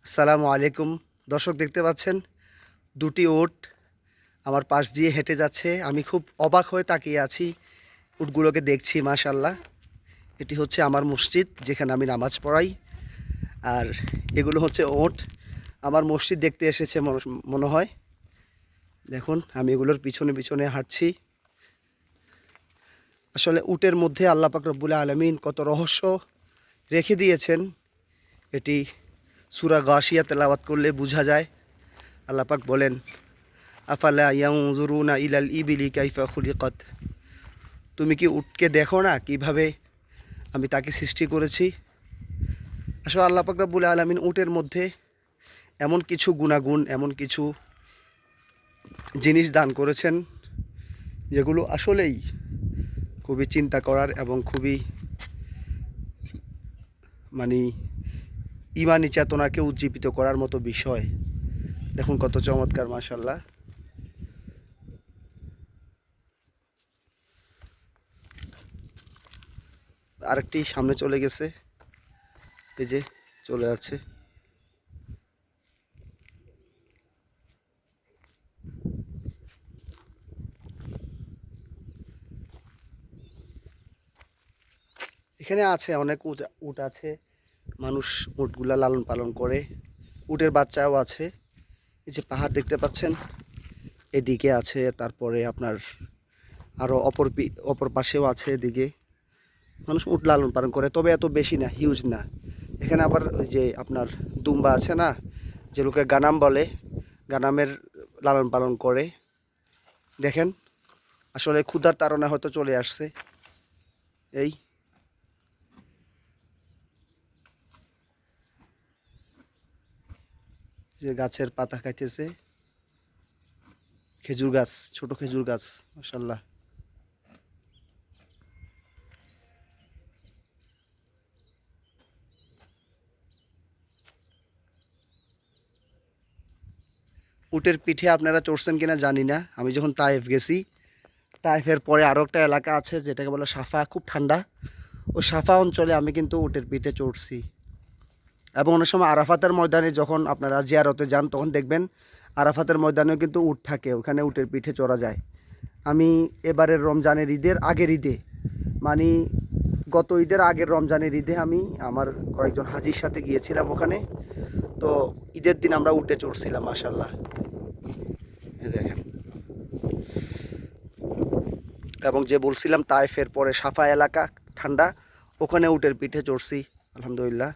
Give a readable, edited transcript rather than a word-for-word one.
আসসালামু আলাইকুম। দর্শক দেখতে পাচ্ছেন দুটি উট আমার পাশ দিয়ে হেঁটে যাচ্ছে। আমি খুব অবাক হয়ে তাকিয়ে আছি, উটগুলোকে দেখছি। মাশাল্লাহ, এটি হচ্ছে আমার মসজিদ যেখানে আমি নামাজ পড়াই। আর এগুলো হচ্ছে উট আমার মসজিদ দেখতে এসেছে মনে হয়। দেখুন, আমি এগুলোর পিছনে পিছনে হাঁটছি। আসলে উটের মধ্যে আল্লাহ পাক রব্বুল আলামিন কত রহস্য রেখে দিয়েছেন, এটি সূরা গাশিয়া তেলাওয়াত করলে বোঝা যায়। আল্লাহ পাক বলেন, আফালা ইয়ানজুরুনা ইলাল ইবিলি কাইফা খুলিকাত। তুমি কি উটকে দেখো না কিভাবে আমি তাকে সৃষ্টি করেছি? আসলে আল্লাহ পাক রব্বুল আলামিন উটের মধ্যে এমন কিছু গুণাগুণ, এমন কিছু জিনিস দান করেছেন যেগুলো আসলেই খুবই চিন্তা করার এবং খুবই মানে ইমানি চেতনাকে উজ্জীবিত করার মতো বিষয়। দেখুন কত চমৎকার, মাশাল্লাহ। আরেকটি সামনে চলে গেছে, এই যে চলে যাচ্ছে। এখানে আছে অনেক উট আছে, মানুষ উটগুলা লালন পালন করে। উটের বাচ্চাও আছে। এই যে পাহাড় দেখতে পাচ্ছেন, এদিকে আছে, তারপরে আপনার আরও অপর পাশেও আছে। এদিকে মানুষ উট লালন পালন করে, তবে এত বেশি না, হিউজ না। এখানে আবার ওই যে আপনার দুম্বা আছে না, যে লোকে গানাম বলে, গানামের লালন পালন করে। দেখেন, আসলে ক্ষুধার তাড়না হয়তো চলে আসছে। এই যে গাছের পাতা খাইতেছে, খেজুর গাছ, ছোট খেজুর গাছ, মাশাল্লাহ। উটের পিঠে আপনারা চড়ছেন কিনা জানি না। আমি যখন তায়েফ গেছি, তায়েফের পরে আরও একটা এলাকা আছে যেটাকে বলে সাফা, খুব ঠান্ডা। ওই সাফা অঞ্চলে আমি কিন্তু উটের পিঠে চড়ছি। এবং অনেক সময় আরাফাতের ময়দানে যখন আপনারা জিয়ারতে যান, তখন দেখবেন আরাফাতের ময়দানেও কিন্তু উট থাকে, ওখানে উটের পিঠে চড়া যায়। আমি এবারের রমজানের ঈদের আগের ঈদে, মানে গত ঈদের আগের রমজানের ঈদে আমি আমার কয়েকজন হাজির সাথে গিয়েছিলাম ওখানে। তো ঈদের দিন আমরা উটে চড়ছিলাম, মাশাল্লাহ। দেখেন, এবং যে বলছিলাম তাইফের পরে সাফা এলাকা ঠান্ডা, ওখানে উটের পিঠে চড়ছি, আলহামদুলিল্লাহ।